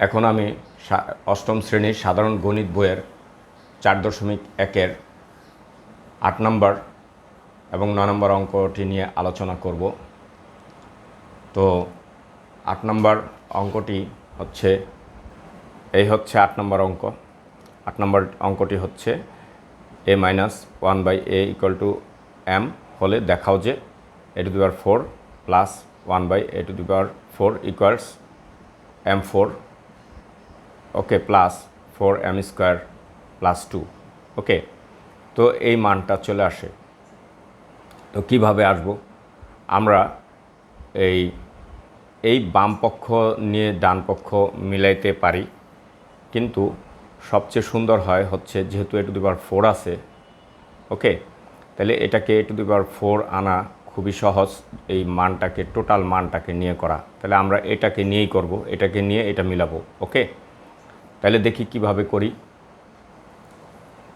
এখন আমি অষ্টম শ্রেণীর সাধারণ গণিত বইয়ের 4.1-এর 8 নম্বর এবং 9 নম্বর অঙ্কটি নিয়ে আলোচনা করব। তো 8 নম্বর অঙ্কটি হচ্ছে এই হচ্ছে 8 নম্বর অঙ্ক। 8 নম্বর অঙ্কটি হচ্ছে a-1/a = m হলে দেখাও যে a⁴ plus 1/a⁴ equals m4, ওকে, প্লাস 4m² প্লাস 2। ওকে, তো এই মানটা চলে আসে। তো কীভাবে আসবো? আমরা এই বাম পক্ষ নিয়ে ডান পক্ষ মিলাইতে পারি, কিন্তু সবচেয়ে সুন্দর হয় হচ্ছে যেহেতু a⁴ আছে, ওকে, তাহলে এটাকে a⁴ আনা খুবই সহজ। এই মানটাকে, টোটাল মানটাকে নিয়ে করা, তাহলে আমরা এটাকে নিয়েই করব, এটাকে নিয়ে এটা মিলাবো। ওকে, তাহলে দেখি কিভাবে করি।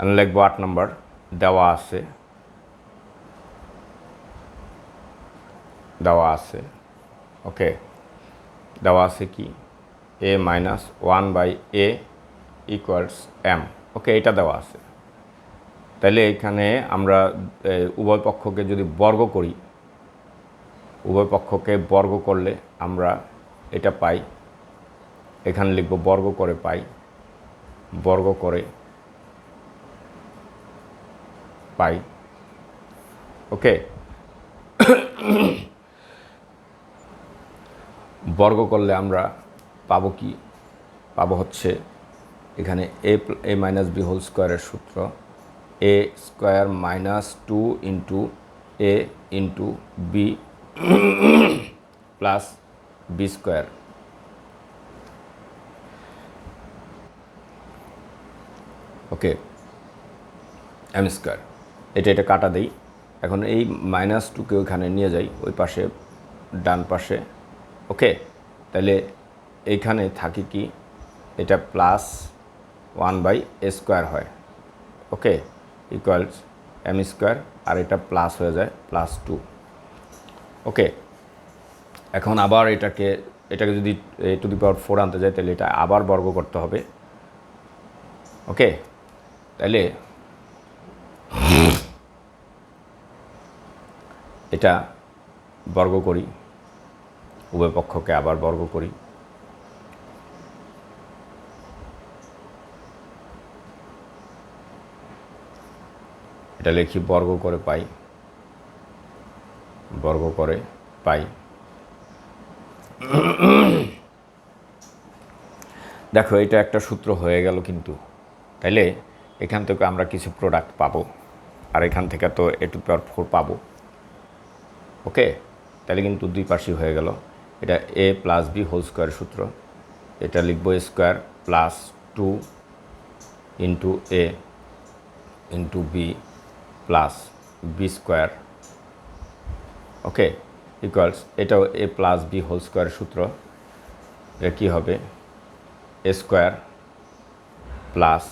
আমি লিখবো 8 নম্বর দেওয়া আছে, ওকে, দেওয়া আছে কি a-1/a = m। ওকে, এটা দেওয়া আছে। তাহলে এখানে আমরা উভয় পক্ষকে যদি বর্গ করি, উভয় পক্ষকে বর্গ করলে আমরা এটা পাই। এখানে লিখব বর্গ করে পাই, বর্গ করে পাই। ওকে, বর্গ করলে আমরা পাবো কি? পাবো হচ্ছে এখানে a-b² সূত্র a² - 2 * a * b plus b²। Okay, m²। এটা কাটা দেই। এখন এই -2কে ওইখানে নিয়ে যাই, ওই পাশে, ডান পাশে। ওকে, তাহলে এইখানে থাকে কি, এটা প্লাস 1/a² হয়। ওকে, ইকুয়ালস m², আর এটা প্লাস হয়ে যায় প্লাস 2। ওকে, এখন আবার এটাকে যদি a⁴ আনতে যায়, তাহলে এটা আবার বর্গ করতে হবে। ওকে, তাহলে এটা বর্গ করি, উভয় পক্ষকে আবার বর্গ করি। এটা লিখি বর্গ করে পাই, বর্গ করে পাই। দেখো, এটা একটা সূত্র হয়ে গেল কিন্তু। তাইলে এখান থেকে আমরা কিছু প্রোডাক্ট পাবো, আর এখান থেকে তো a⁴ পাবো। ওকে, তাহলে কিন্তু দুই পাশই হয়ে গেল। এটা a + b² সূত্র। এটা লিখবো a² plus 2 * a * b plus b²। Okay, equals এটাও a + b² সূত্র। এটা কী হবে? a² plus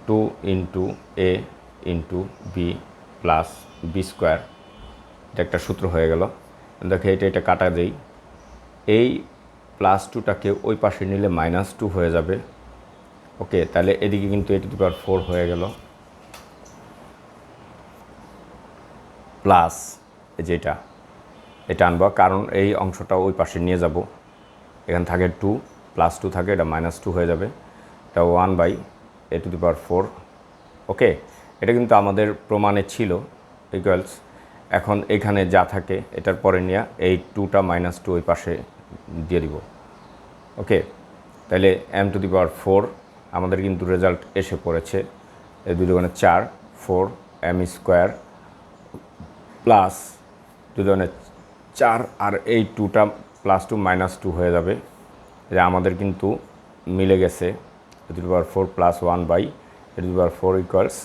2 * a * b plus b²। এটা একটা সূত্র হয়ে গেল। দেখো, এটা কাটা দেই। এই +2টাকে ওই পাশে নিলে -2 হয়ে যাবে। ওকে, তাহলে এদিকে কিন্তু a⁴ হয়ে গেল, প্লাস এটা আনবো, কারণ এই অংশটা ওই পাশে নিয়ে যাব। এখানে থাকে 2, +2 থাকে, এটা -2 হয়ে যাবে। এটা 1/a⁴। ওকে, এটা কিন্তু আমাদের প্রমাণে ছিল, ইকুয়ালস। এখন এখানে যা থাকে এটার পরে নিয়ে এই 2টা -2 ওই পাশে দিয়ে দিব। ওকে, তাহলে m⁴ আমাদের কিন্তু রেজাল্ট এসে পড়েছে। এই 2 × 4, 4 m² প্লাস 2 × 4, আর এই 2টা +2 -2 হয়ে যাবে। যে আমাদের কিন্তু মিলে গেছে। a⁴ plus 1/a⁴ equals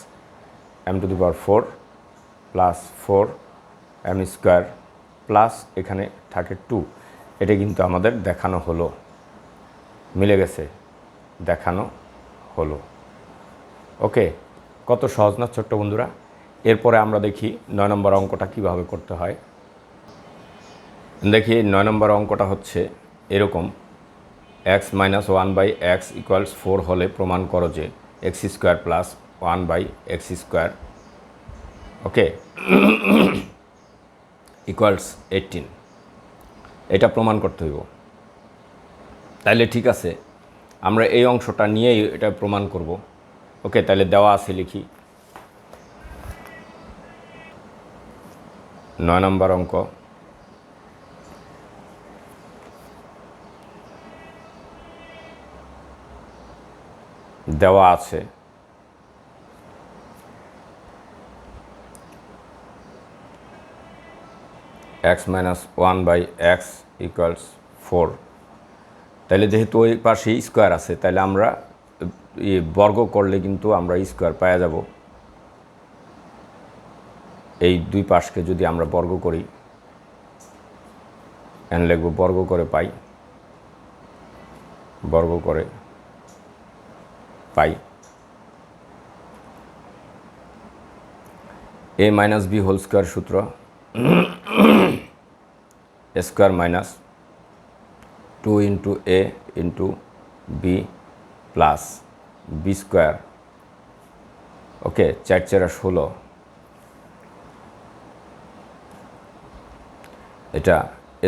m⁴ plus 4 m² plus এখানে থাকে 2। এটা কিন্তু আমাদের দেখানো হলো, মিলে গেছে, দেখানো হলো। ওকে, কত সহজ না ছোট্ট বন্ধুরা? এরপরে আমরা দেখি 9 নম্বর অঙ্কটা কীভাবে করতে হয়। দেখি 9 নম্বর অঙ্কটা হচ্ছে এরকম। এক্স মাইনাস 1/x ইকুয়ালস 4 হলে প্রমাণ করো যে x square plus 1/x square okay equals 18। এটা প্রমাণ করতে হইব। তাইলে ঠিক আছে, আমরা এই অংশটা নিয়েই এটা প্রমাণ করব। ওকে, তাহলে দেওয়া আছে লিখি 9 নম্বর অঙ্ক। দেওয়া আছে এক্স মাইনাস 1/x ইকুয়ালস 4। তাহলে যেহেতু ওই পাশে স্কোয়ার আছে, তাহলে আমরা বর্গ করলে কিন্তু আমরা স্কোয়ার পাওয়া যাব। এই দুই পাশকে যদি আমরা বর্গ করি, এন লিখব বর্গ করে পাই, বর্গ করে পাই a minus B whole square সূত্র square minus 2 into A into B plus B square okay 4 4 16। এটা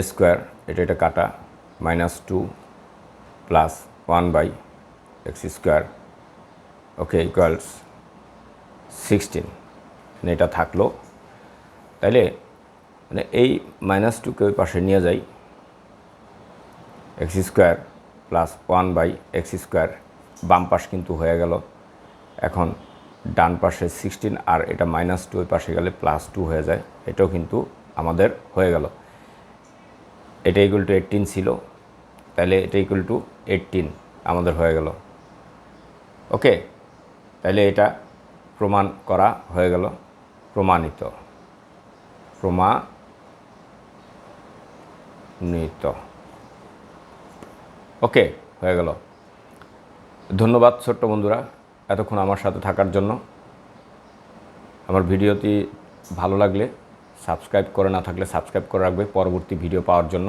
স্কোয়ার, এটা কাটা -2 plus 1/x square okay equals 16। এটা থাকলো। তাইলে মানে এই -2কে ওই পাশে নিয়ে যাই, x square plus 1/x square বাম পাশ কিন্তু হয়ে গেল। এখন ডান পাশে 16 আর এটা -2 ওই পাশে গেলে +2 হয়ে যায়, এটাও কিন্তু আমাদের হয়ে গেল। এটা ইকুয়াল টু 18 ছিল, তাহলে এটা ইকুয়াল টু 18 আমাদের হয়ে গেল। ওকে, তাহলে এটা প্রমাণ করা হয়ে গেল, প্রমাণিত ওকে হয়ে গেল। ধন্যবাদ ছোট্ট বন্ধুরা এতক্ষণ আমার সাথে থাকার জন্য। আমার ভিডিওটি ভালো লাগলে সাবস্ক্রাইব করে না থাকলে সাবস্ক্রাইব করে রাখবে পরবর্তী ভিডিও পাওয়ার জন্য।